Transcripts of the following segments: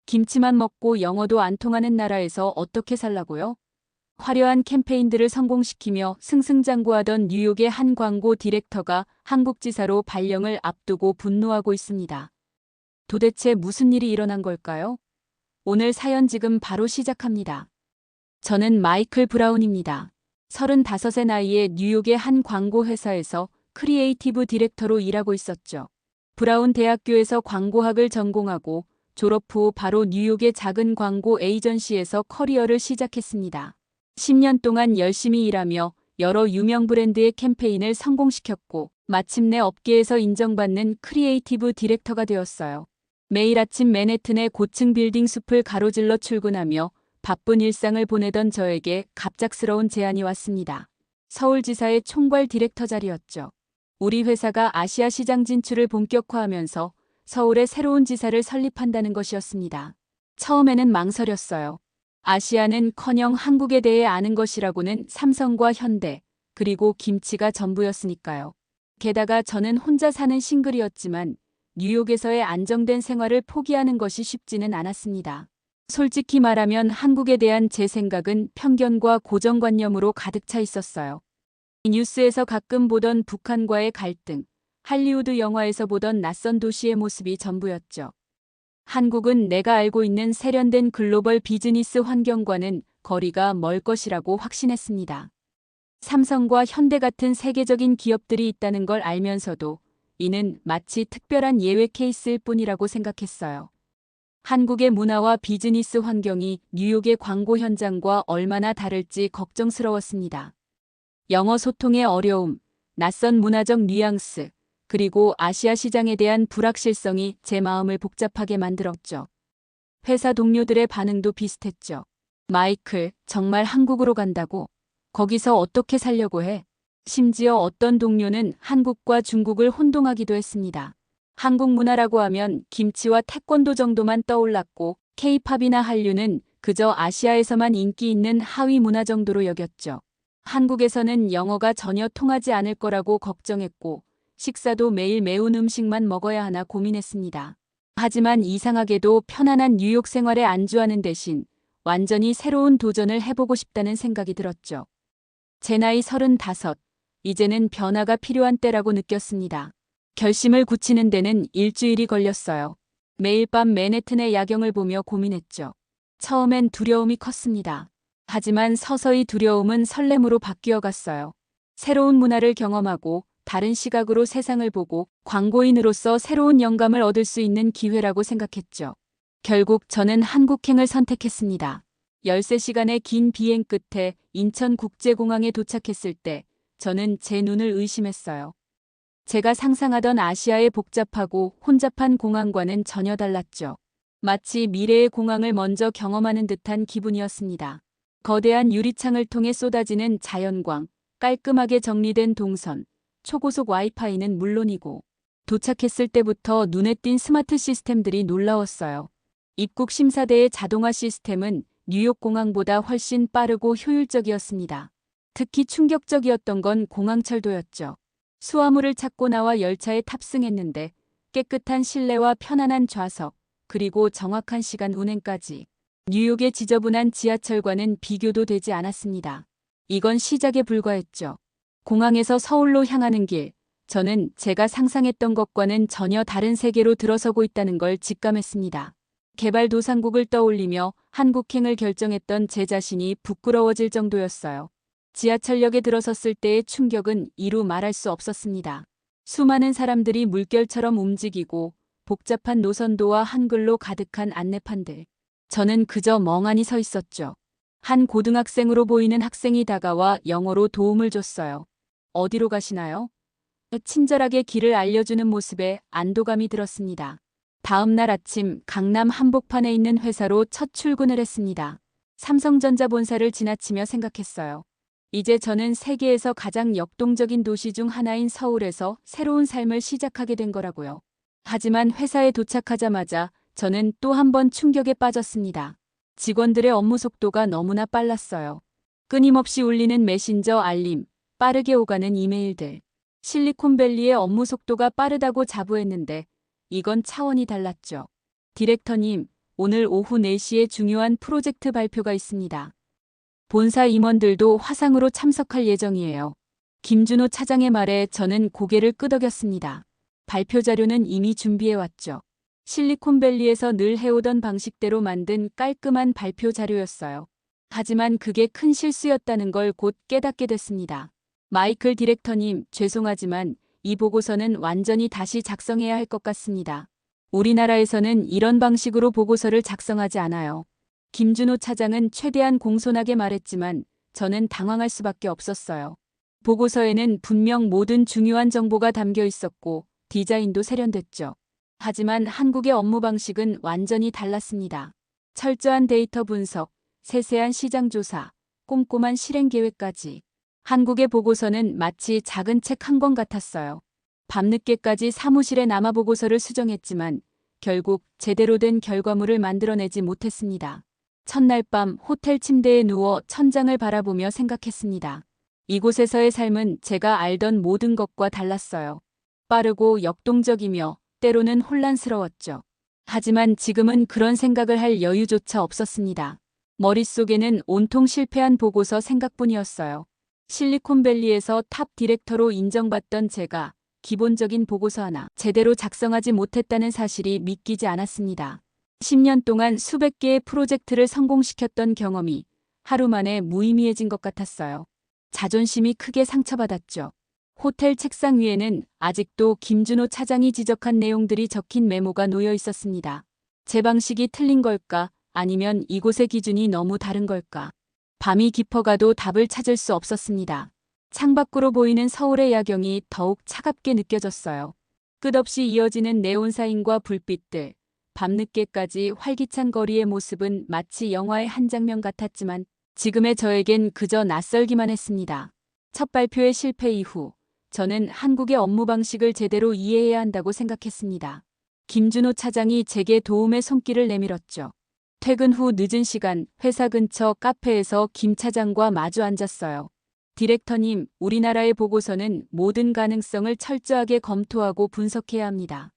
김치만 먹고 영어도 안 통하는 나라에서 어떻게 살라고요? 화려한 캠페인들을 성공시키며 승승장구하던 뉴욕의 한 광고 디렉터가 한국 지사로 발령을 앞두고 분노하고 있습니다. 도대체 무슨 일이 일어난 걸까요? 오늘 사연 지금 바로 시작합니다. 저는 마이클 브라운입니다. 35의 나이에 뉴욕의 한 광고 회사에서 크리에이티브 디렉터로 일하고 있었죠. 브라운 대학교에서 광고학을 전공하고 졸업 후 바로 뉴욕의 작은 광고 에이전시에서 커리어를 시작했습니다. 10년 동안 열심히 일하며 여러 유명 브랜드의 캠페인을 성공시켰고 마침내 업계에서 인정받는 크리에이티브 디렉터가 되었어요. 매일 아침 맨해튼의 고층 빌딩 숲을 가로질러 출근하며 바쁜 일상을 보내던 저에게 갑작스러운 제안이 왔습니다. 서울지사의 총괄 디렉터 자리였죠. 우리 회사가 아시아 시장 진출을 본격화하면서 서울에 새로운 지사를 설립한다는 것이었습니다. 처음에는 망설였어요. 아시아는커녕 한국에 대해 아는 것이라고는 삼성과 현대, 그리고 김치가 전부였으니까요. 게다가 저는 혼자 사는 싱글이었지만 뉴욕에서의 안정된 생활을 포기하는 것이 쉽지는 않았습니다. 솔직히 말하면 한국에 대한 제 생각은 편견과 고정관념으로 가득 차 있었어요. 뉴스에서 가끔 보던 북한과의 갈등, 할리우드 영화에서 보던 낯선 도시의 모습이 전부였죠. 한국은 내가 알고 있는 세련된 글로벌 비즈니스 환경과는 거리가 멀 것이라고 확신했습니다. 삼성과 현대 같은 세계적인 기업들이 있다는 걸 알면서도 이는 마치 특별한 예외 케이스일 뿐이라고 생각했어요. 한국의 문화와 비즈니스 환경이 뉴욕의 광고 현장과 얼마나 다를지 걱정스러웠습니다. 영어 소통의 어려움, 낯선 문화적 뉘앙스, 그리고 아시아 시장에 대한 불확실성이 제 마음을 복잡하게 만들었죠. 회사 동료들의 반응도 비슷했죠. 마이클, 정말 한국으로 간다고? 거기서 어떻게 살려고 해? 심지어 어떤 동료는 한국과 중국을 혼동하기도 했습니다. 한국 문화라고 하면 김치와 태권도 정도만 떠올랐고 K-팝이나 한류는 그저 아시아에서만 인기 있는 하위 문화 정도로 여겼죠. 한국에서는 영어가 전혀 통하지 않을 거라고 걱정했고 식사도 매일 매운 음식만 먹어야 하나 고민했습니다. 하지만 이상하게도 편안한 뉴욕 생활에 안주하는 대신 완전히 새로운 도전을 해보고 싶다는 생각이 들었죠. 제 나이 35, 이제는 변화가 필요한 때라고 느꼈습니다. 결심을 굳히는 데는 일주일이 걸렸어요. 매일 밤 맨해튼의 야경을 보며 고민했죠. 처음엔 두려움이 컸습니다. 하지만 서서히 두려움은 설렘으로 바뀌어 갔어요. 새로운 문화를 경험하고 다른 시각으로 세상을 보고 광고인으로서 새로운 영감을 얻을 수 있는 기회라고 생각했죠. 결국 저는 한국행을 선택했습니다. 13시간의 긴 비행 끝에 인천국제공항에 도착했을 때 저는 제 눈을 의심했어요. 제가 상상하던 아시아의 복잡하고 혼잡한 공항과는 전혀 달랐죠. 마치 미래의 공항을 먼저 경험하는 듯한 기분이었습니다. 거대한 유리창을 통해 쏟아지는 자연광, 깔끔하게 정리된 동선, 초고속 와이파이는 물론이고 도착했을 때부터 눈에 띈 스마트 시스템들이 놀라웠어요. 입국 심사대의 자동화 시스템은 뉴욕 공항보다 훨씬 빠르고 효율적이었습니다. 특히 충격적이었던 건 공항철도였죠. 수화물을 찾고 나와 열차에 탑승했는데 깨끗한 실내와 편안한 좌석, 그리고 정확한 시간 운행까지 뉴욕의 지저분한 지하철과는 비교도 되지 않았습니다. 이건 시작에 불과했죠. 공항에서 서울로 향하는 길, 저는 제가 상상했던 것과는 전혀 다른 세계로 들어서고 있다는 걸 직감했습니다. 개발도상국을 떠올리며 한국행을 결정했던 제 자신이 부끄러워질 정도였어요. 지하철역에 들어섰을 때의 충격은 이루 말할 수 없었습니다. 수많은 사람들이 물결처럼 움직이고 복잡한 노선도와 한글로 가득한 안내판들. 저는 그저 멍하니 서 있었죠. 한 고등학생으로 보이는 학생이 다가와 영어로 도움을 줬어요. 어디로 가시나요? 친절하게 길을 알려주는 모습에 안도감이 들었습니다. 다음 날 아침 강남 한복판에 있는 회사로 첫 출근을 했습니다. 삼성전자 본사를 지나치며 생각했어요. 이제 저는 세계에서 가장 역동적인 도시 중 하나인 서울에서 새로운 삶을 시작하게 된 거라고요. 하지만 회사에 도착하자마자 저는 또 한 번 충격에 빠졌습니다. 직원들의 업무 속도가 너무나 빨랐어요. 끊임없이 울리는 메신저 알림, 빠르게 오가는 이메일들. 실리콘밸리의 업무 속도가 빠르다고 자부했는데 이건 차원이 달랐죠. 디렉터님, 오늘 오후 4시에 중요한 프로젝트 발표가 있습니다. 본사 임원들도 화상으로 참석할 예정이에요. 김준호 차장의 말에 저는 고개를 끄덕였습니다. 발표 자료는 이미 준비해왔죠. 실리콘밸리에서 늘 해오던 방식대로 만든 깔끔한 발표 자료였어요. 하지만 그게 큰 실수였다는 걸 곧 깨닫게 됐습니다. 마이클 디렉터님, 죄송하지만 이 보고서는 완전히 다시 작성해야 할 것 같습니다. 우리나라에서는 이런 방식으로 보고서를 작성하지 않아요. 김준호 차장은 최대한 공손하게 말했지만 저는 당황할 수밖에 없었어요. 보고서에는 분명 모든 중요한 정보가 담겨 있었고 디자인도 세련됐죠. 하지만 한국의 업무 방식은 완전히 달랐습니다. 철저한 데이터 분석, 세세한 시장 조사, 꼼꼼한 실행 계획까지. 한국의 보고서는 마치 작은 책 한 권 같았어요. 밤늦게까지 사무실에 남아 보고서를 수정했지만 결국 제대로 된 결과물을 만들어내지 못했습니다. 첫날 밤 호텔 침대에 누워 천장을 바라보며 생각했습니다. 이곳에서의 삶은 제가 알던 모든 것과 달랐어요. 빠르고 역동적이며 때로는 혼란스러웠죠. 하지만 지금은 그런 생각을 할 여유조차 없었습니다. 머릿속에는 온통 실패한 보고서 생각뿐이었어요. 실리콘밸리에서 탑 디렉터로 인정받던 제가 기본적인 보고서 하나 제대로 작성하지 못했다는 사실이 믿기지 않았습니다. 10년 동안 수백 개의 프로젝트를 성공시켰던 경험이 하루 만에 무의미해진 것 같았어요. 자존심이 크게 상처받았죠. 호텔 책상 위에는 아직도 김준호 차장이 지적한 내용들이 적힌 메모가 놓여 있었습니다. 제 방식이 틀린 걸까? 아니면 이곳의 기준이 너무 다른 걸까? 밤이 깊어가도 답을 찾을 수 없었습니다. 창밖으로 보이는 서울의 야경이 더욱 차갑게 느껴졌어요. 끝없이 이어지는 네온사인과 불빛들, 밤늦게까지 활기찬 거리의 모습은 마치 영화의 한 장면 같았지만 지금의 저에겐 그저 낯설기만 했습니다. 첫 발표의 실패 이후 저는 한국의 업무 방식을 제대로 이해해야 한다고 생각했습니다. 김준호 차장이 제게 도움의 손길을 내밀었죠. 퇴근 후 늦은 시간 회사 근처 카페에서 김 차장과 마주 앉았어요. 디렉터님, 우리나라의 보고서는 모든 가능성을 철저하게 검토하고 분석해야 합니다.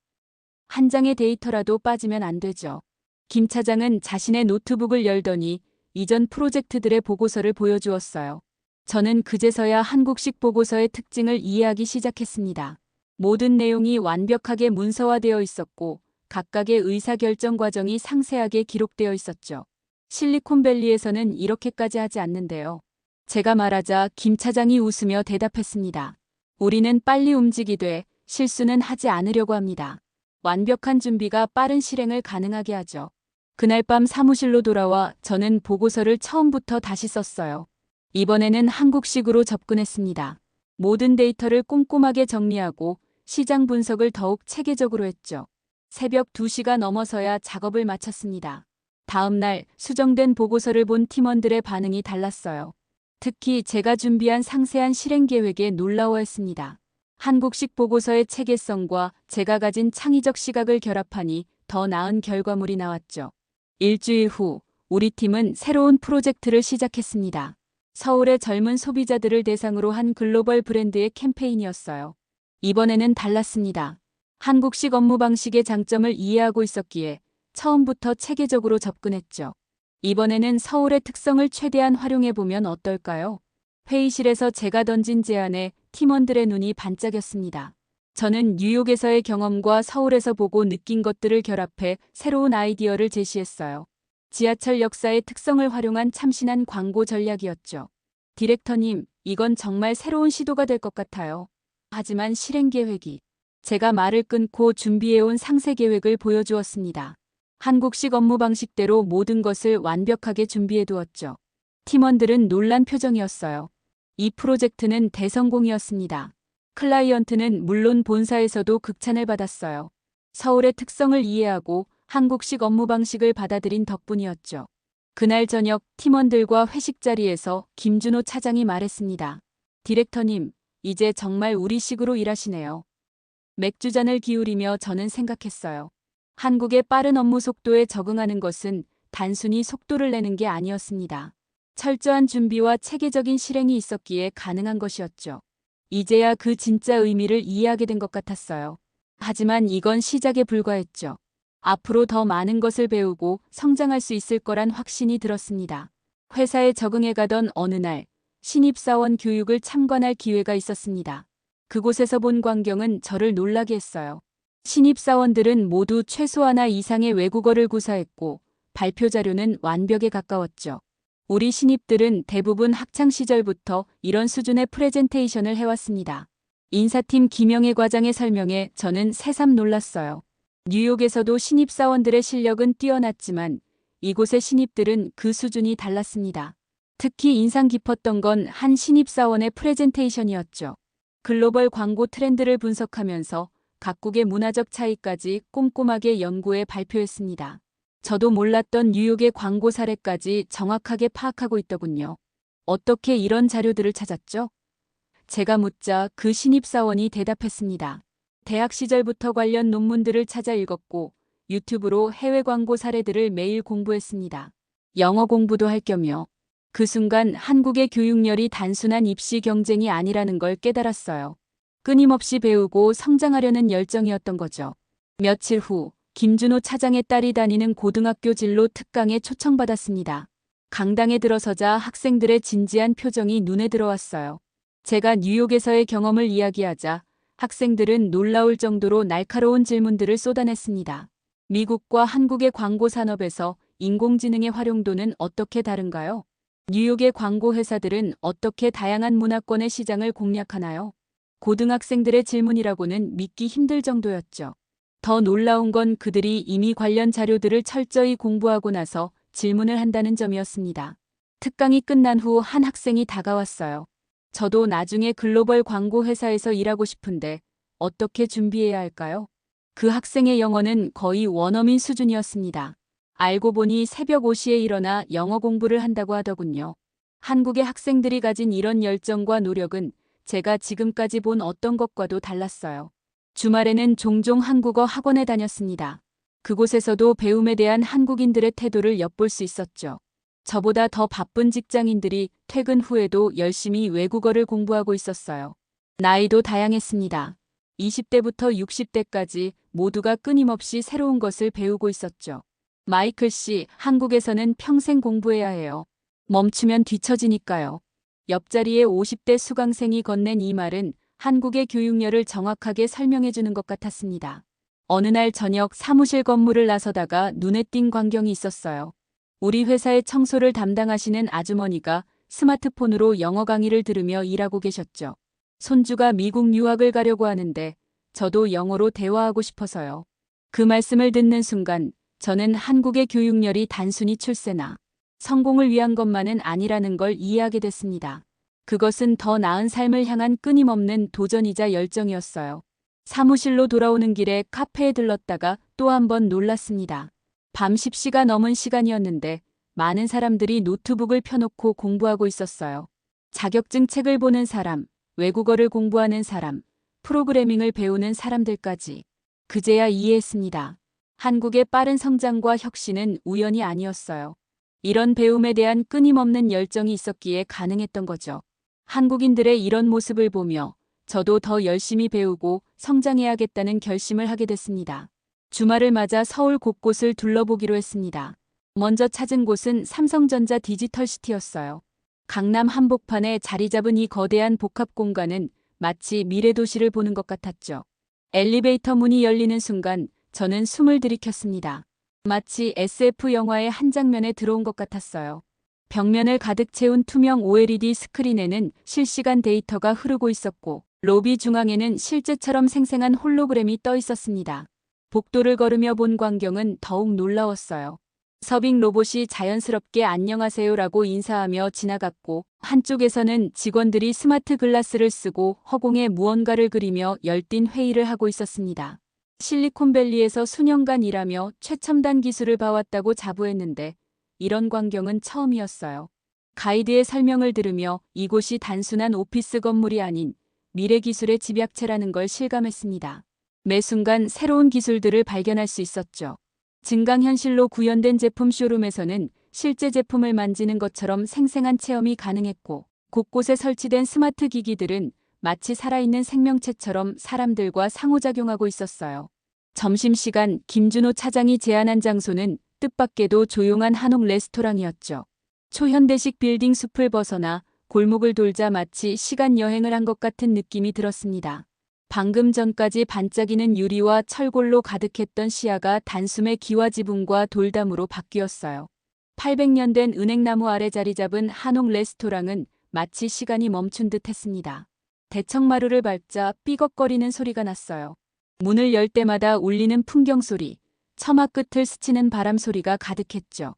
한 장의 데이터라도 빠지면 안 되죠. 김 차장은 자신의 노트북을 열더니 이전 프로젝트들의 보고서를 보여주었어요. 저는 그제서야 한국식 보고서의 특징을 이해하기 시작했습니다. 모든 내용이 완벽하게 문서화되어 있었고 각각의 의사결정 과정이 상세하게 기록되어 있었죠. 실리콘밸리에서는 이렇게까지 하지 않는데요. 제가 말하자 김 차장이 웃으며 대답했습니다. 우리는 빨리 움직이되 실수는 하지 않으려고 합니다. 완벽한 준비가 빠른 실행을 가능하게 하죠. 그날 밤 사무실로 돌아와 저는 보고서를 처음부터 다시 썼어요. 이번에는 한국식으로 접근했습니다. 모든 데이터를 꼼꼼하게 정리하고 시장 분석을 더욱 체계적으로 했죠. 새벽 2시가 넘어서야 작업을 마쳤습니다. 다음 날 수정된 보고서를 본 팀원들의 반응이 달랐어요. 특히 제가 준비한 상세한 실행 계획에 놀라워했습니다. 한국식 보고서의 체계성과 제가 가진 창의적 시각을 결합하니 더 나은 결과물이 나왔죠. 일주일 후 우리 팀은 새로운 프로젝트를 시작했습니다. 서울의 젊은 소비자들을 대상으로 한 글로벌 브랜드의 캠페인이었어요. 이번에는 달랐습니다. 한국식 업무 방식의 장점을 이해하고 있었기에 처음부터 체계적으로 접근했죠. 이번에는 서울의 특성을 최대한 활용해보면 어떨까요? 회의실에서 제가 던진 제안에 팀원들의 눈이 반짝였습니다. 저는 뉴욕에서의 경험과 서울에서 보고 느낀 것들을 결합해 새로운 아이디어를 제시했어요. 지하철 역사의 특성을 활용한 참신한 광고 전략이었죠. 디렉터님, 이건 정말 새로운 시도가 될 것 같아요. 하지만 실행 계획이. 제가 말을 끊고 준비해온 상세 계획을 보여주었습니다. 한국식 업무 방식대로 모든 것을 완벽하게 준비해두었죠. 팀원들은 놀란 표정이었어요. 이 프로젝트는 대성공이었습니다. 클라이언트는 물론 본사에서도 극찬을 받았어요. 서울의 특성을 이해하고 한국식 업무 방식을 받아들인 덕분이었죠. 그날 저녁 팀원들과 회식 자리에서 김준호 차장이 말했습니다. 디렉터님, 이제 정말 우리식으로 일하시네요. 맥주잔을 기울이며 저는 생각했어요. 한국의 빠른 업무 속도에 적응하는 것은 단순히 속도를 내는 게 아니었습니다. 철저한 준비와 체계적인 실행이 있었기에 가능한 것이었죠. 이제야 그 진짜 의미를 이해하게 된 것 같았어요. 하지만 이건 시작에 불과했죠. 앞으로 더 많은 것을 배우고 성장할 수 있을 거란 확신이 들었습니다. 회사에 적응해 가던 어느 날 신입사원 교육을 참관할 기회가 있었습니다. 그곳에서 본 광경은 저를 놀라게 했어요. 신입사원들은 모두 최소 하나 이상의 외국어를 구사했고 발표 자료는 완벽에 가까웠죠. 우리 신입들은 대부분 학창시절부터 이런 수준의 프레젠테이션을 해왔습니다. 인사팀 김영애 과장의 설명에 저는 새삼 놀랐어요. 뉴욕에서도 신입사원들의 실력은 뛰어났지만 이곳의 신입들은 그 수준이 달랐습니다. 특히 인상 깊었던 건 한 신입사원의 프레젠테이션이었죠. 글로벌 광고 트렌드를 분석하면서 각국의 문화적 차이까지 꼼꼼하게 연구해 발표했습니다. 저도 몰랐던 뉴욕의 광고 사례까지 정확하게 파악하고 있더군요. 어떻게 이런 자료들을 찾았죠? 제가 묻자 그 신입사원이 대답했습니다. 대학 시절부터 관련 논문들을 찾아 읽었고 유튜브로 해외 광고 사례들을 매일 공부했습니다. 영어 공부도 할 겸요. 그 순간 한국의 교육열이 단순한 입시 경쟁이 아니라는 걸 깨달았어요. 끊임없이 배우고 성장하려는 열정이었던 거죠. 며칠 후 김준호 차장의 딸이 다니는 고등학교 진로 특강에 초청받았습니다. 강당에 들어서자 학생들의 진지한 표정이 눈에 들어왔어요. 제가 뉴욕에서의 경험을 이야기하자 학생들은 놀라울 정도로 날카로운 질문들을 쏟아냈습니다. 미국과 한국의 광고 산업에서 인공지능의 활용도는 어떻게 다른가요? 뉴욕의 광고 회사들은 어떻게 다양한 문화권의 시장을 공략하나요? 고등학생들의 질문이라고는 믿기 힘들 정도였죠. 더 놀라운 건 그들이 이미 관련 자료들을 철저히 공부하고 나서 질문을 한다는 점이었습니다. 특강이 끝난 후 한 학생이 다가왔어요. 저도 나중에 글로벌 광고 회사에서 일하고 싶은데 어떻게 준비해야 할까요? 그 학생의 영어는 거의 원어민 수준이었습니다. 알고 보니 새벽 5시에 일어나 영어 공부를 한다고 하더군요. 한국의 학생들이 가진 이런 열정과 노력은 제가 지금까지 본 어떤 것과도 달랐어요. 주말에는 종종 한국어 학원에 다녔습니다. 그곳에서도 배움에 대한 한국인들의 태도를 엿볼 수 있었죠. 저보다 더 바쁜 직장인들이 퇴근 후에도 열심히 외국어를 공부하고 있었어요. 나이도 다양했습니다. 20대부터 60대까지 모두가 끊임없이 새로운 것을 배우고 있었죠. 마이클 씨, 한국에서는 평생 공부해야 해요. 멈추면 뒤처지니까요. 옆자리에 50대 수강생이 건넨 이 말은 한국의 교육열을 정확하게 설명해 주는 것 같았습니다. 어느 날 저녁 사무실 건물을 나서다가 눈에 띈 광경이 있었어요. 우리 회사의 청소를 담당하시는 아주머니가 스마트폰으로 영어 강의를 들으며 일하고 계셨죠. 손주가 미국 유학을 가려고 하는데 저도 영어로 대화하고 싶어서요. 그 말씀을 듣는 순간 저는 한국의 교육열이 단순히 출세나 성공을 위한 것만은 아니라는 걸 이해하게 됐습니다. 그것은 더 나은 삶을 향한 끊임없는 도전이자 열정이었어요. 사무실로 돌아오는 길에 카페에 들렀다가 또 한 번 놀랐습니다. 밤 10시가 넘은 시간이었는데 많은 사람들이 노트북을 펴놓고 공부하고 있었어요. 자격증 책을 보는 사람, 외국어를 공부하는 사람, 프로그래밍을 배우는 사람들까지. 그제야 이해했습니다. 한국의 빠른 성장과 혁신은 우연이 아니었어요. 이런 배움에 대한 끊임없는 열정이 있었기에 가능했던 거죠. 한국인들의 이런 모습을 보며 저도 더 열심히 배우고 성장해야겠다는 결심을 하게 됐습니다. 주말을 맞아 서울 곳곳을 둘러보기로 했습니다. 먼저 찾은 곳은 삼성전자 디지털시티였어요. 강남 한복판에 자리 잡은 이 거대한 복합 공간은 마치 미래도시를 보는 것 같았죠. 엘리베이터 문이 열리는 순간 저는 숨을 들이켰습니다. 마치 SF 영화의 한 장면에 들어온 것 같았어요. 벽면을 가득 채운 투명 OLED 스크린에는 실시간 데이터가 흐르고 있었고 로비 중앙에는 실제처럼 생생한 홀로그램이 떠 있었습니다. 복도를 걸으며 본 광경은 더욱 놀라웠어요. 서빙 로봇이 자연스럽게 안녕하세요라고 인사하며 지나갔고 한쪽에서는 직원들이 스마트 글라스를 쓰고 허공에 무언가를 그리며 열띤 회의를 하고 있었습니다. 실리콘밸리에서 수년간 일하며 최첨단 기술을 봐왔다고 자부했는데 이런 광경은 처음이었어요. 가이드의 설명을 들으며 이곳이 단순한 오피스 건물이 아닌 미래 기술의 집약체라는 걸 실감했습니다. 매 순간 새로운 기술들을 발견할 수 있었죠. 증강현실로 구현된 제품 쇼룸에서는 실제 제품을 만지는 것처럼 생생한 체험이 가능했고 곳곳에 설치된 스마트 기기들은 마치 살아있는 생명체처럼 사람들과 상호작용하고 있었어요. 점심시간 김준호 차장이 제안한 장소는 뜻밖에도 조용한 한옥 레스토랑이었죠. 초현대식 빌딩 숲을 벗어나 골목을 돌자 마치 시간 여행을 한 것 같은 느낌이 들었습니다. 방금 전까지 반짝이는 유리와 철골로 가득했던 시야가 단숨에 기와지붕과 돌담으로 바뀌었어요. 800년 된 은행나무 아래 자리 잡은 한옥 레스토랑은 마치 시간이 멈춘 듯 했습니다. 대청마루를 밟자 삐걱거리는 소리가 났어요. 문을 열 때마다 울리는 풍경 소리, 처마 끝을 스치는 바람 소리가 가득했죠.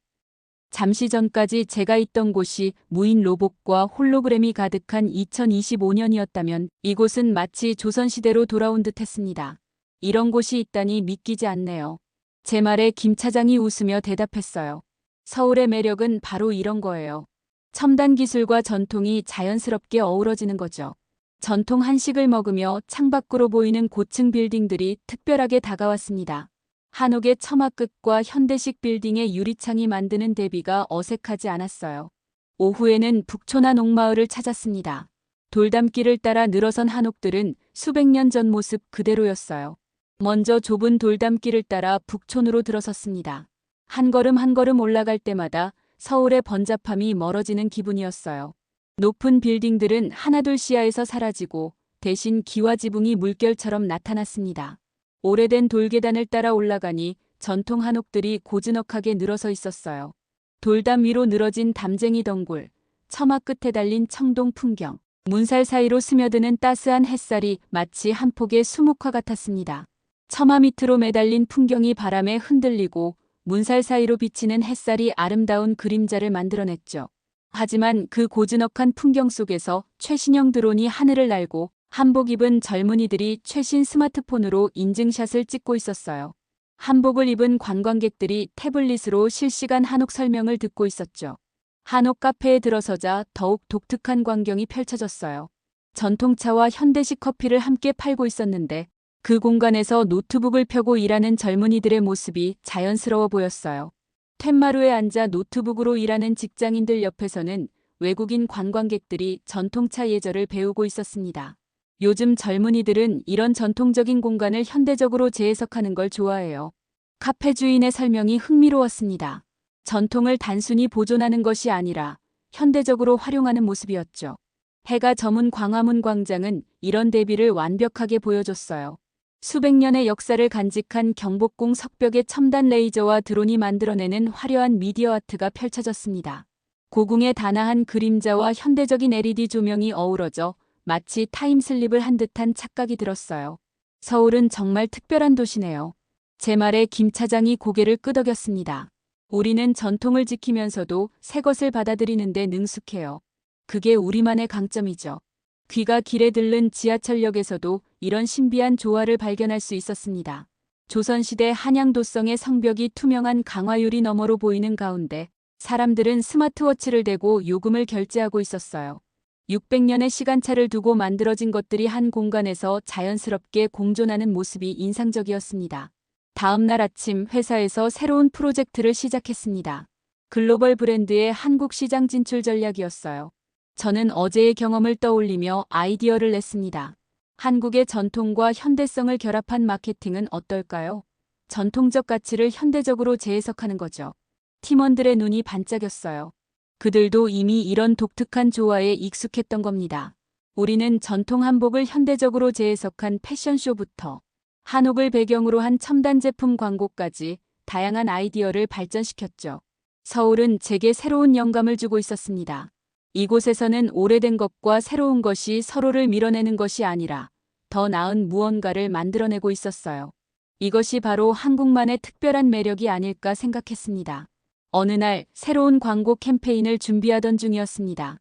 잠시 전까지 제가 있던 곳이 무인 로봇과 홀로그램이 가득한 2025년이었다면 이곳은 마치 조선시대로 돌아온 듯 했습니다. 이런 곳이 있다니 믿기지 않네요. 제 말에 김 차장이 웃으며 대답했어요. 서울의 매력은 바로 이런 거예요. 첨단 기술과 전통이 자연스럽게 어우러지는 거죠. 전통 한식을 먹으며 창밖으로 보이는 고층 빌딩들이 특별하게 다가왔습니다. 한옥의 처마 끝과 현대식 빌딩의 유리창이 만드는 대비가 어색하지 않았어요. 오후에는 북촌한 옥마을을 찾았습니다. 돌담길을 따라 늘어선 한옥들은 수백 년 전 모습 그대로였어요. 먼저 좁은 돌담길을 따라 북촌으로 들어섰습니다. 한 걸음 한 걸음 올라갈 때마다 서울의 번잡함이 멀어지는 기분이었어요. 높은 빌딩들은 하나둘 시야에서 사라지고 대신 기와지붕이 물결처럼 나타났습니다. 오래된 돌계단을 따라 올라가니 전통 한옥들이 고즈넉하게 늘어서 있었어요. 돌담 위로 늘어진 담쟁이 덩굴, 처마 끝에 달린 청동 풍경, 문살 사이로 스며드는 따스한 햇살이 마치 한 폭의 수묵화 같았습니다. 처마 밑으로 매달린 풍경이 바람에 흔들리고 문살 사이로 비치는 햇살이 아름다운 그림자를 만들어냈죠. 하지만 그 고즈넉한 풍경 속에서 최신형 드론이 하늘을 날고 한복 입은 젊은이들이 최신 스마트폰으로 인증샷을 찍고 있었어요. 한복을 입은 관광객들이 태블릿으로 실시간 한옥 설명을 듣고 있었죠. 한옥 카페에 들어서자 더욱 독특한 광경이 펼쳐졌어요. 전통차와 현대식 커피를 함께 팔고 있었는데 그 공간에서 노트북을 펴고 일하는 젊은이들의 모습이 자연스러워 보였어요. 툇마루에 앉아 노트북으로 일하는 직장인들 옆에서는 외국인 관광객들이 전통차 예절을 배우고 있었습니다. 요즘 젊은이들은 이런 전통적인 공간을 현대적으로 재해석하는 걸 좋아해요. 카페 주인의 설명이 흥미로웠습니다. 전통을 단순히 보존하는 것이 아니라 현대적으로 활용하는 모습이었죠. 해가 저문 광화문 광장은 이런 대비를 완벽하게 보여줬어요. 수백 년의 역사를 간직한 경복궁 석벽의 첨단 레이저와 드론이 만들어내는 화려한 미디어 아트가 펼쳐졌습니다. 고궁의 단아한 그림자와 현대적인 LED 조명이 어우러져 마치 타임슬립을 한 듯한 착각이 들었어요. 서울은 정말 특별한 도시네요. 제 말에 김 차장이 고개를 끄덕였습니다. 우리는 전통을 지키면서도 새 것을 받아들이는 데 능숙해요. 그게 우리만의 강점이죠. 귀가 길에 들른 지하철역에서도 이런 신비한 조화를 발견할 수 있었습니다. 조선시대 한양도성의 성벽이 투명한 강화유리 너머로 보이는 가운데 사람들은 스마트워치를 대고 요금을 결제하고 있었어요. 600년의 시간차를 두고 만들어진 것들이 한 공간에서 자연스럽게 공존하는 모습이 인상적이었습니다. 다음 날 아침 회사에서 새로운 프로젝트를 시작했습니다. 글로벌 브랜드의 한국 시장 진출 전략이었어요. 저는 어제의 경험을 떠올리며 아이디어를 냈습니다. 한국의 전통과 현대성을 결합한 마케팅은 어떨까요? 전통적 가치를 현대적으로 재해석하는 거죠. 팀원들의 눈이 반짝였어요. 그들도 이미 이런 독특한 조화에 익숙했던 겁니다. 우리는 전통 한복을 현대적으로 재해석한 패션쇼부터 한옥을 배경으로 한 첨단 제품 광고까지 다양한 아이디어를 발전시켰죠. 서울은 제게 새로운 영감을 주고 있었습니다. 이곳에서는 오래된 것과 새로운 것이 서로를 밀어내는 것이 아니라 더 나은 무언가를 만들어내고 있었어요. 이것이 바로 한국만의 특별한 매력이 아닐까 생각했습니다. 어느 날 새로운 광고 캠페인을 준비하던 중이었습니다.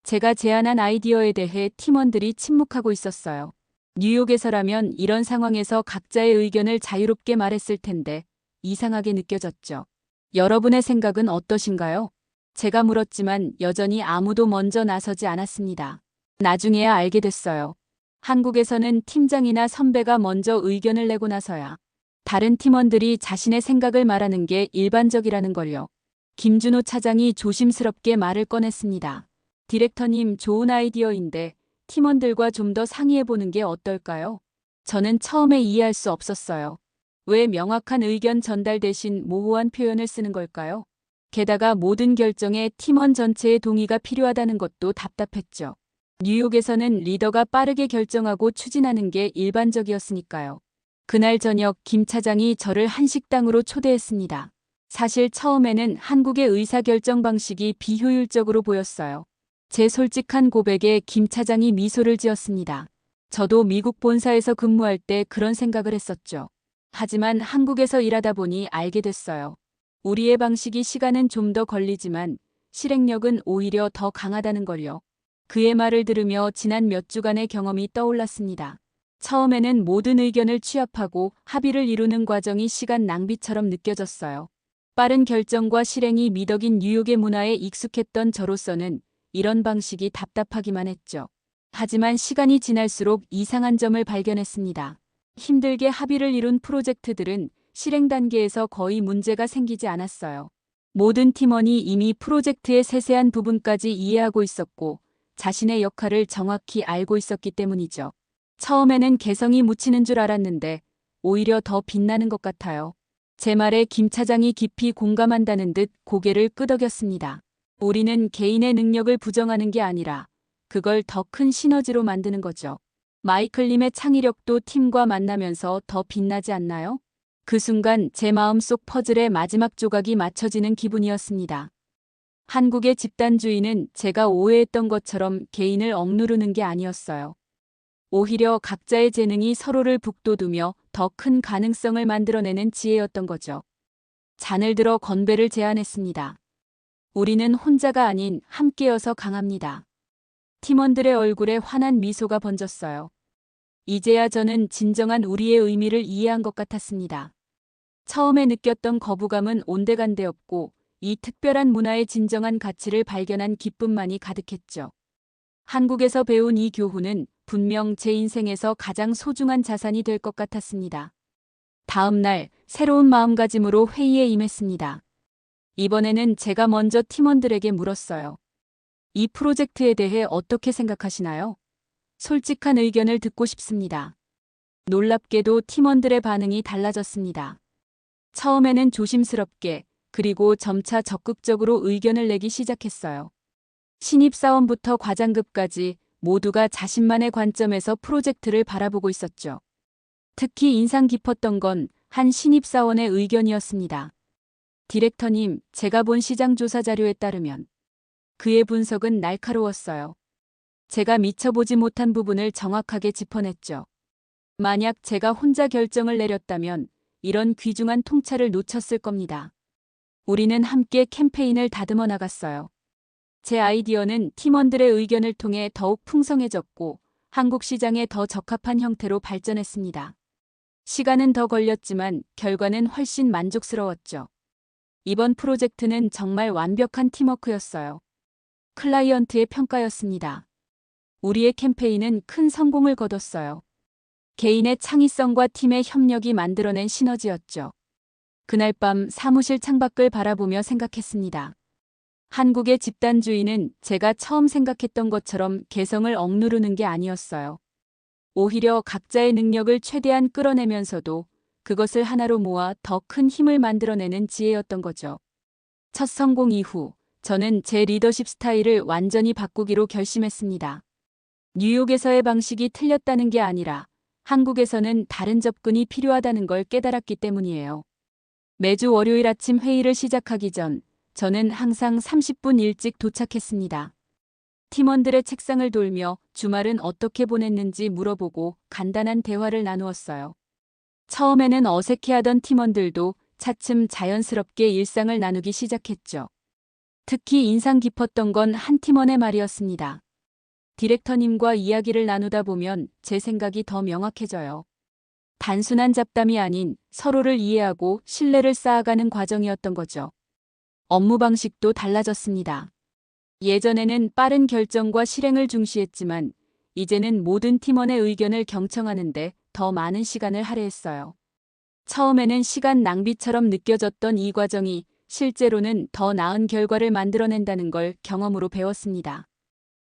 제가 제안한 아이디어에 대해 팀원들이 침묵하고 있었어요. 뉴욕에서라면 이런 상황에서 각자의 의견을 자유롭게 말했을 텐데 이상하게 느껴졌죠. 여러분의 생각은 어떠신가요? 제가 물었지만 여전히 아무도 먼저 나서지 않았습니다. 나중에야 알게 됐어요. 한국에서는 팀장이나 선배가 먼저 의견을 내고 나서야 다른 팀원들이 자신의 생각을 말하는 게 일반적이라는 걸요. 김준호 차장이 조심스럽게 말을 꺼냈습니다. 디렉터님, 좋은 아이디어인데 팀원들과 좀 더 상의해보는 게 어떨까요? 저는 처음에 이해할 수 없었어요. 왜 명확한 의견 전달 대신 모호한 표현을 쓰는 걸까요? 게다가 모든 결정에 팀원 전체의 동의가 필요하다는 것도 답답했죠. 뉴욕에서는 리더가 빠르게 결정하고 추진하는 게 일반적이었으니까요. 그날 저녁 김 차장이 저를 한식당으로 초대했습니다. 사실 처음에는 한국의 의사결정 방식이 비효율적으로 보였어요. 제 솔직한 고백에 김 차장이 미소를 지었습니다. 저도 미국 본사에서 근무할 때 그런 생각을 했었죠. 하지만 한국에서 일하다 보니 알게 됐어요. 우리의 방식이 시간은 좀 더 걸리지만 실행력은 오히려 더 강하다는 걸요. 그의 말을 들으며 지난 몇 주간의 경험이 떠올랐습니다. 처음에는 모든 의견을 취합하고 합의를 이루는 과정이 시간 낭비처럼 느껴졌어요. 빠른 결정과 실행이 미덕인 뉴욕의 문화에 익숙했던 저로서는 이런 방식이 답답하기만 했죠. 하지만 시간이 지날수록 이상한 점을 발견했습니다. 힘들게 합의를 이룬 프로젝트들은 실행 단계에서 거의 문제가 생기지 않았어요. 모든 팀원이 이미 프로젝트의 세세한 부분까지 이해하고 있었고 자신의 역할을 정확히 알고 있었기 때문이죠. 처음에는 개성이 묻히는 줄 알았는데 오히려 더 빛나는 것 같아요. 제 말에 김 차장이 깊이 공감한다는 듯 고개를 끄덕였습니다. 우리는 개인의 능력을 부정하는 게 아니라 그걸 더 큰 시너지로 만드는 거죠. 마이클님의 창의력도 팀과 만나면서 더 빛나지 않나요? 그 순간 제 마음속 퍼즐의 마지막 조각이 맞춰지는 기분이었습니다. 한국의 집단주의는 제가 오해했던 것처럼 개인을 억누르는 게 아니었어요. 오히려 각자의 재능이 서로를 북돋우며 더 큰 가능성을 만들어내는 지혜였던 거죠. 잔을 들어 건배를 제안했습니다. 우리는 혼자가 아닌 함께여서 강합니다. 팀원들의 얼굴에 환한 미소가 번졌어요. 이제야 저는 진정한 우리의 의미를 이해한 것 같았습니다. 처음에 느꼈던 거부감은 온데간데없고 이 특별한 문화의 진정한 가치를 발견한 기쁨만이 가득했죠. 한국에서 배운 이 교훈은 분명 제 인생에서 가장 소중한 자산이 될 것 같았습니다. 다음 날 새로운 마음가짐으로 회의에 임했습니다. 이번에는 제가 먼저 팀원들에게 물었어요. 이 프로젝트에 대해 어떻게 생각하시나요? 솔직한 의견을 듣고 싶습니다. 놀랍게도 팀원들의 반응이 달라졌습니다. 처음에는 조심스럽게 그리고 점차 적극적으로 의견을 내기 시작했어요. 신입사원부터 과장급까지 모두가 자신만의 관점에서 프로젝트를 바라보고 있었죠. 특히 인상 깊었던 건 한 신입사원의 의견이었습니다. 디렉터님, 제가 본 시장 조사 자료에 따르면 그의 분석은 날카로웠어요. 제가 미처 보지 못한 부분을 정확하게 짚어냈죠. 만약 제가 혼자 결정을 내렸다면 이런 귀중한 통찰을 놓쳤을 겁니다. 우리는 함께 캠페인을 다듬어 나갔어요. 제 아이디어는 팀원들의 의견을 통해 더욱 풍성해졌고 한국 시장에 더 적합한 형태로 발전했습니다. 시간은 더 걸렸지만 결과는 훨씬 만족스러웠죠. 이번 프로젝트는 정말 완벽한 팀워크였어요. 클라이언트의 평가였습니다. 우리의 캠페인은 큰 성공을 거뒀어요. 개인의 창의성과 팀의 협력이 만들어낸 시너지였죠. 그날 밤 사무실 창밖을 바라보며 생각했습니다. 한국의 집단주의는 제가 처음 생각했던 것처럼 개성을 억누르는 게 아니었어요. 오히려 각자의 능력을 최대한 끌어내면서도 그것을 하나로 모아 더 큰 힘을 만들어내는 지혜였던 거죠. 첫 성공 이후 저는 제 리더십 스타일을 완전히 바꾸기로 결심했습니다. 뉴욕에서의 방식이 틀렸다는 게 아니라 한국에서는 다른 접근이 필요하다는 걸 깨달았기 때문이에요. 매주 월요일 아침 회의를 시작하기 전 저는 항상 30분 일찍 도착했습니다. 팀원들의 책상을 돌며 주말은 어떻게 보냈는지 물어보고 간단한 대화를 나누었어요. 처음에는 어색해하던 팀원들도 차츰 자연스럽게 일상을 나누기 시작했죠. 특히 인상 깊었던 건 한 팀원의 말이었습니다. 디렉터님과 이야기를 나누다 보면 제 생각이 더 명확해져요. 단순한 잡담이 아닌 서로를 이해하고 신뢰를 쌓아가는 과정이었던 거죠. 업무 방식도 달라졌습니다. 예전에는 빠른 결정과 실행을 중시했지만 이제는 모든 팀원의 의견을 경청하는데 더 많은 시간을 할애했어요. 처음에는 시간 낭비처럼 느껴졌던 이 과정이 실제로는 더 나은 결과를 만들어낸다는 걸 경험으로 배웠습니다.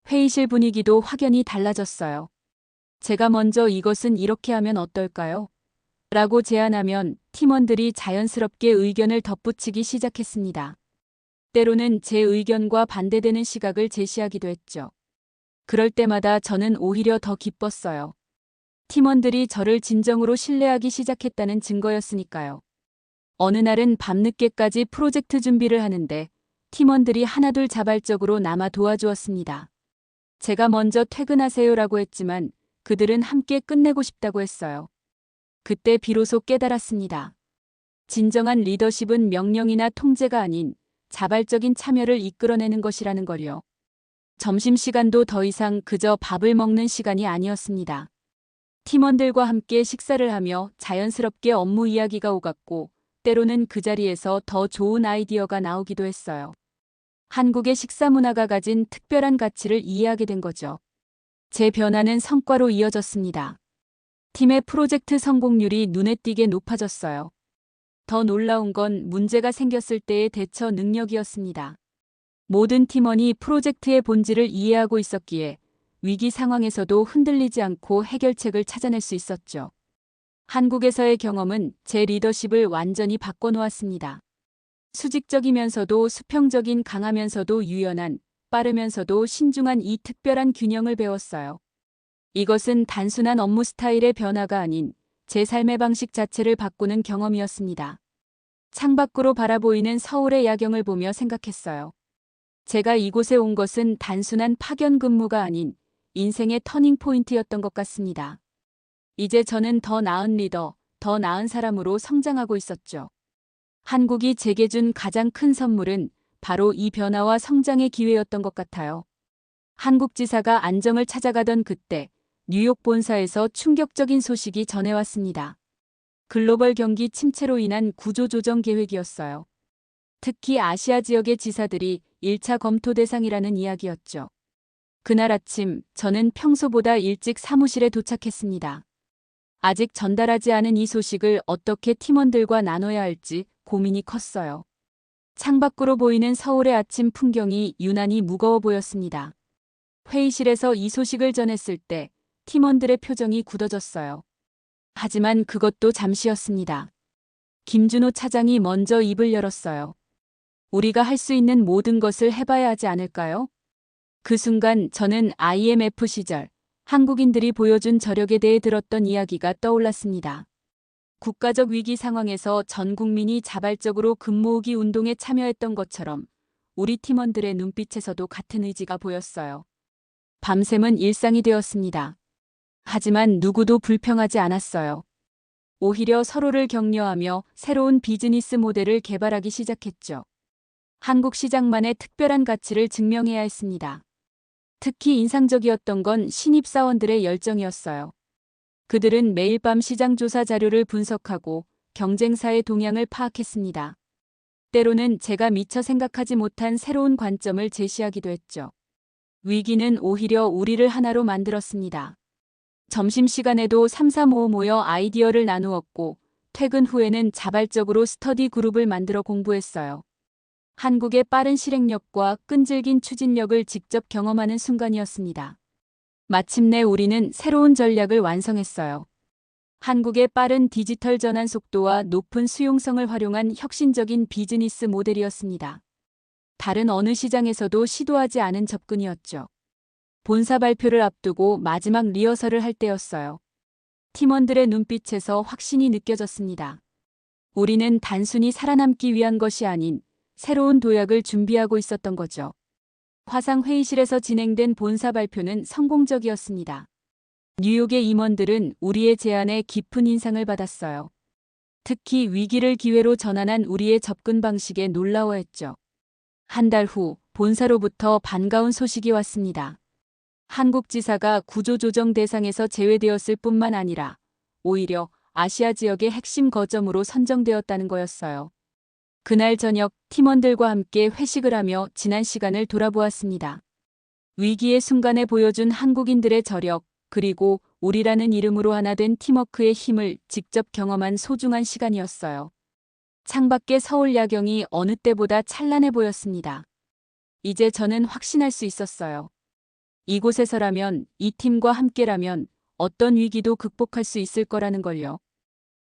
회의실 분위기도 확연히 달라졌어요. 제가 먼저 이것은 이렇게 하면 어떨까요? 라고 제안하면 팀원들이 자연스럽게 의견을 덧붙이기 시작했습니다. 때로는 제 의견과 반대되는 시각을 제시하기도 했죠. 그럴 때마다 저는 오히려 더 기뻤어요. 팀원들이 저를 진정으로 신뢰하기 시작했다는 증거였으니까요. 어느 날은 밤늦게까지 프로젝트 준비를 하는데 팀원들이 하나둘 자발적으로 남아 도와주었습니다. 제가 먼저 퇴근하세요라고 했지만 그들은 함께 끝내고 싶다고 했어요. 그때 비로소 깨달았습니다. 진정한 리더십은 명령이나 통제가 아닌 자발적인 참여를 이끌어내는 것이라는 걸요. 점심시간도 더 이상 그저 밥을 먹는 시간이 아니었습니다. 팀원들과 함께 식사를 하며 자연스럽게 업무 이야기가 오갔고 때로는 그 자리에서 더 좋은 아이디어가 나오기도 했어요. 한국의 식사 문화가 가진 특별한 가치를 이해하게 된 거죠. 제 변화는 성과로 이어졌습니다. 팀의 프로젝트 성공률이 눈에 띄게 높아졌어요. 더 놀라운 건 문제가 생겼을 때의 대처 능력이었습니다. 모든 팀원이 프로젝트의 본질을 이해하고 있었기에 위기 상황에서도 흔들리지 않고 해결책을 찾아낼 수 있었죠. 한국에서의 경험은 제 리더십을 완전히 바꿔놓았습니다. 수직적이면서도 수평적인, 강하면서도 유연한, 빠르면서도 신중한 이 특별한 균형을 배웠어요. 이것은 단순한 업무 스타일의 변화가 아닌 제 삶의 방식 자체를 바꾸는 경험이었습니다. 창밖으로 바라보이는 서울의 야경을 보며 생각했어요. 제가 이곳에 온 것은 단순한 파견 근무가 아닌 인생의 터닝 포인트였던 것 같습니다. 이제 저는 더 나은 리더, 더 나은 사람으로 성장하고 있었죠. 한국이 제게 준 가장 큰 선물은 바로 이 변화와 성장의 기회였던 것 같아요. 한국 지사가 안정을 찾아가던 그때 뉴욕 본사에서 충격적인 소식이 전해왔습니다. 글로벌 경기 침체로 인한 구조조정 계획이었어요. 특히 아시아 지역의 지사들이 1차 검토 대상이라는 이야기였죠. 그날 아침 저는 평소보다 일찍 사무실에 도착했습니다. 아직 전달하지 않은 이 소식을 어떻게 팀원들과 나눠야 할지 고민이 컸어요. 창밖으로 보이는 서울의 아침 풍경이 유난히 무거워 보였습니다. 회의실에서 이 소식을 전했을 때 팀원들의 표정이 굳어졌어요. 하지만 그것도 잠시였습니다. 김준호 차장이 먼저 입을 열었어요. 우리가 할 수 있는 모든 것을 해봐야 하지 않을까요? 그 순간 저는 IMF 시절 한국인들이 보여준 저력에 대해 들었던 이야기가 떠올랐습니다. 국가적 위기 상황에서 전 국민이 자발적으로 금모으기 운동에 참여했던 것처럼 우리 팀원들의 눈빛에서도 같은 의지가 보였어요. 밤샘은 일상이 되었습니다. 하지만 누구도 불평하지 않았어요. 오히려 서로를 격려하며 새로운 비즈니스 모델을 개발하기 시작했죠. 한국 시장만의 특별한 가치를 증명해야 했습니다. 특히 인상적이었던 건 신입사원들의 열정이었어요. 그들은 매일 밤 시장 조사 자료를 분석하고 경쟁사의 동향을 파악했습니다. 때로는 제가 미처 생각하지 못한 새로운 관점을 제시하기도 했죠. 위기는 오히려 우리를 하나로 만들었습니다. 점심시간에도 3, 4, 5 모여 아이디어를 나누었고 퇴근 후에는 자발적으로 스터디 그룹을 만들어 공부했어요. 한국의 빠른 실행력과 끈질긴 추진력을 직접 경험하는 순간이었습니다. 마침내 우리는 새로운 전략을 완성했어요. 한국의 빠른 디지털 전환 속도와 높은 수용성을 활용한 혁신적인 비즈니스 모델이었습니다. 다른 어느 시장에서도 시도하지 않은 접근이었죠. 본사 발표를 앞두고 마지막 리허설을 할 때였어요. 팀원들의 눈빛에서 확신이 느껴졌습니다. 우리는 단순히 살아남기 위한 것이 아닌 새로운 도약을 준비하고 있었던 거죠. 화상 회의실에서 진행된 본사 발표는 성공적이었습니다. 뉴욕의 임원들은 우리의 제안에 깊은 인상을 받았어요. 특히 위기를 기회로 전환한 우리의 접근 방식에 놀라워했죠. 한 달 후 본사로부터 반가운 소식이 왔습니다. 한국 지사가 구조조정 대상에서 제외되었을 뿐만 아니라 오히려 아시아 지역의 핵심 거점으로 선정되었다는 거였어요. 그날 저녁 팀원들과 함께 회식을 하며 지난 시간을 돌아보았습니다. 위기의 순간에 보여준 한국인들의 저력, 그리고 우리라는 이름으로 하나 된 팀워크의 힘을 직접 경험한 소중한 시간이었어요. 창밖의 서울 야경이 어느 때보다 찬란해 보였습니다. 이제 저는 확신할 수 있었어요. 이곳에서라면, 이 팀과 함께라면 어떤 위기도 극복할 수 있을 거라는 걸요.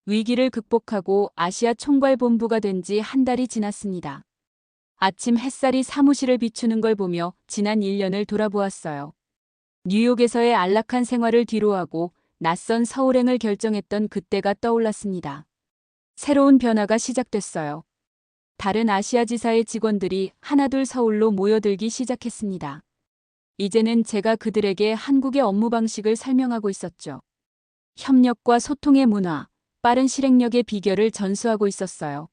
위기를 극복하고 아시아 총괄본부가 된 지 한 달이 지났습니다. 아침 햇살이 사무실을 비추는 걸 보며 지난 1년을 돌아보았어요. 뉴욕에서의 안락한 생활을 뒤로하고 낯선 서울행을 결정했던 그때가 떠올랐습니다. 새로운 변화가 시작됐어요. 다른 아시아 지사의 직원들이 하나둘 서울로 모여들기 시작했습니다. 이제는 제가 그들에게 한국의 업무 방식을 설명하고 있었죠. 협력과 소통의 문화, 빠른 실행력의 비결을 전수하고 있었어요.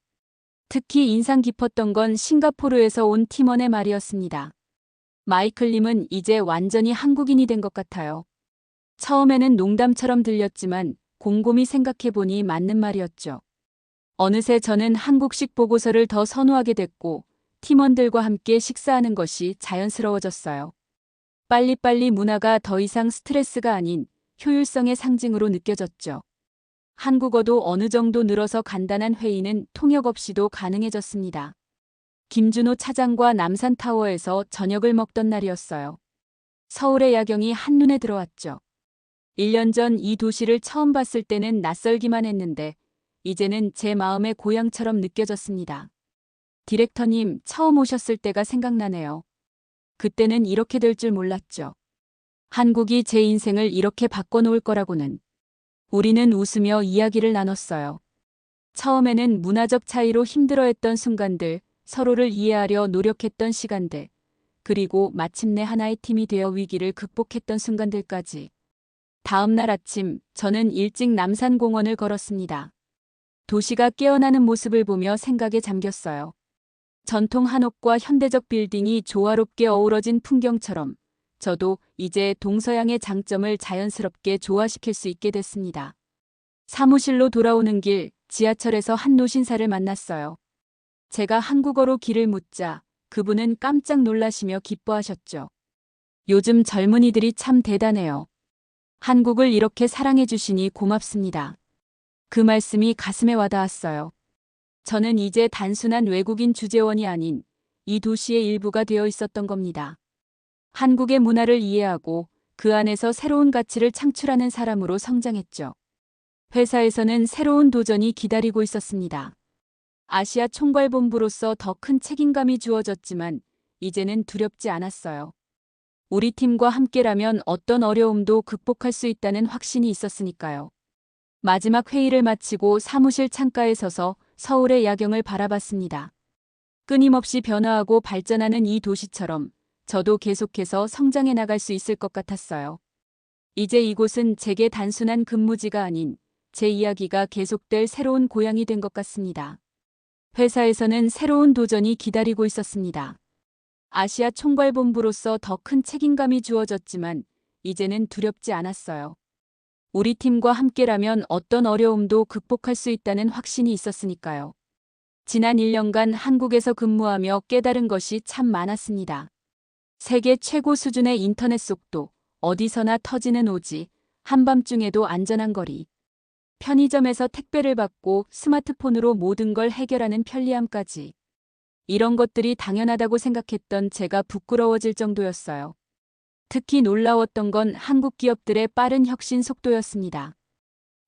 특히 인상 깊었던 건 싱가포르에서 온 팀원의 말이었습니다. 마이클님은 이제 완전히 한국인이 된 것 같아요. 처음에는 농담처럼 들렸지만 곰곰이 생각해보니 맞는 말이었죠. 어느새 저는 한국식 보고서를 더 선호하게 됐고 팀원들과 함께 식사하는 것이 자연스러워졌어요. 빨리빨리 문화가 더 이상 스트레스가 아닌 효율성의 상징으로 느껴졌죠. 한국어도 어느 정도 늘어서 간단한 회의는 통역 없이도 가능해졌습니다. 김준호 차장과 남산타워에서 저녁을 먹던 날이었어요. 서울의 야경이 한눈에 들어왔죠. 1년 전 이 도시를 처음 봤을 때는 낯설기만 했는데 이제는 제 마음의 고향처럼 느껴졌습니다. 디렉터님, 처음 오셨을 때가 생각나네요. 그때는 이렇게 될 줄 몰랐죠. 한국이 제 인생을 이렇게 바꿔놓을 거라고는. 우리는 웃으며 이야기를 나눴어요. 처음에는 문화적 차이로 힘들어했던 순간들, 서로를 이해하려 노력했던 시간들, 그리고 마침내 하나의 팀이 되어 위기를 극복했던 순간들까지. 다음 날 아침, 저는 일찍 남산공원을 걸었습니다. 도시가 깨어나는 모습을 보며 생각에 잠겼어요. 전통 한옥과 현대적 빌딩이 조화롭게 어우러진 풍경처럼 저도 이제 동서양의 장점을 자연스럽게 조화시킬 수 있게 됐습니다. 사무실로 돌아오는 길, 지하철에서 한 노신사를 만났어요. 제가 한국어로 길을 묻자 그분은 깜짝 놀라시며 기뻐하셨죠. 요즘 젊은이들이 참 대단해요. 한국을 이렇게 사랑해 주시니 고맙습니다. 그 말씀이 가슴에 와닿았어요. 저는 이제 단순한 외국인 주재원이 아닌 이 도시의 일부가 되어 있었던 겁니다. 한국의 문화를 이해하고 그 안에서 새로운 가치를 창출하는 사람으로 성장했죠. 회사에서는 새로운 도전이 기다리고 있었습니다. 아시아 총괄본부로서 더 큰 책임감이 주어졌지만 이제는 두렵지 않았어요. 우리 팀과 함께라면 어떤 어려움도 극복할 수 있다는 확신이 있었으니까요. 마지막 회의를 마치고 사무실 창가에 서서 서울의 야경을 바라봤습니다. 끊임없이 변화하고 발전하는 이 도시처럼 저도 계속해서 성장해 나갈 수 있을 것 같았어요. 이제 이곳은 제게 단순한 근무지가 아닌 제 이야기가 계속될 새로운 고향이 된 것 같습니다. 회사에서는 새로운 도전이 기다리고 있었습니다. 아시아 총괄본부로서 더 큰 책임감이 주어졌지만 이제는 두렵지 않았어요. 우리 팀과 함께라면 어떤 어려움도 극복할 수 있다는 확신이 있었으니까요. 지난 1년간 한국에서 근무하며 깨달은 것이 참 많았습니다. 세계 최고 수준의 인터넷 속도, 어디서나 터지는 오지, 한밤중에도 안전한 거리. 편의점에서 택배를 받고 스마트폰으로 모든 걸 해결하는 편리함까지. 이런 것들이 당연하다고 생각했던 제가 부끄러워질 정도였어요. 특히 놀라웠던 건 한국 기업들의 빠른 혁신 속도였습니다.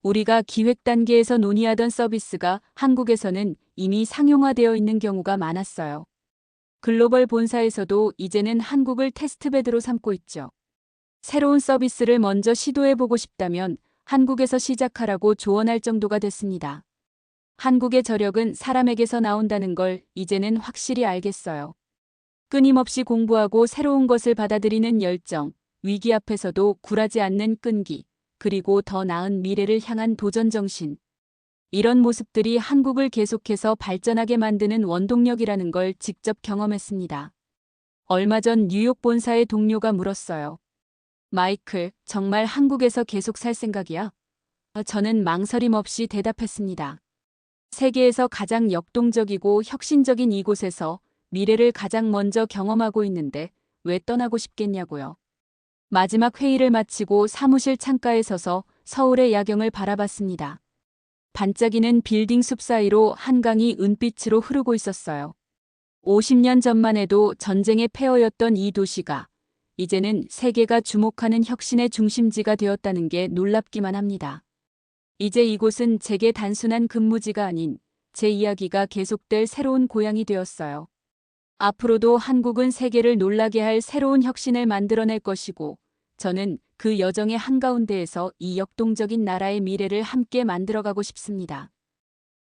우리가 기획 단계에서 논의하던 서비스가 한국에서는 이미 상용화되어 있는 경우가 많았어요. 글로벌 본사에서도 이제는 한국을 테스트베드로 삼고 있죠. 새로운 서비스를 먼저 시도해보고 싶다면 한국에서 시작하라고 조언할 정도가 됐습니다. 한국의 저력은 사람에게서 나온다는 걸 이제는 확실히 알겠어요. 끊임없이 공부하고 새로운 것을 받아들이는 열정, 위기 앞에서도 굴하지 않는 끈기, 그리고 더 나은 미래를 향한 도전정신. 이런 모습들이 한국을 계속해서 발전하게 만드는 원동력이라는 걸 직접 경험했습니다. 얼마 전 뉴욕 본사의 동료가 물었어요. 마이클, 정말 한국에서 계속 살 생각이야? 저는 망설임 없이 대답했습니다. 세계에서 가장 역동적이고 혁신적인 이곳에서 미래를 가장 먼저 경험하고 있는데 왜 떠나고 싶겠냐고요. 마지막 회의를 마치고 사무실 창가에 서서 서울의 야경을 바라봤습니다. 반짝이는 빌딩 숲 사이로 한강이 은빛으로 흐르고 있었어요. 50년 전만 해도 전쟁의 폐허였던 이 도시가 이제는 세계가 주목하는 혁신의 중심지가 되었다는 게 놀랍기만 합니다. 이제 이곳은 제게 단순한 근무지가 아닌 제 이야기가 계속될 새로운 고향이 되었어요. 앞으로도 한국은 세계를 놀라게 할 새로운 혁신을 만들어낼 것이고, 저는 그 여정의 한가운데에서 이 역동적인 나라의 미래를 함께 만들어가고 싶습니다.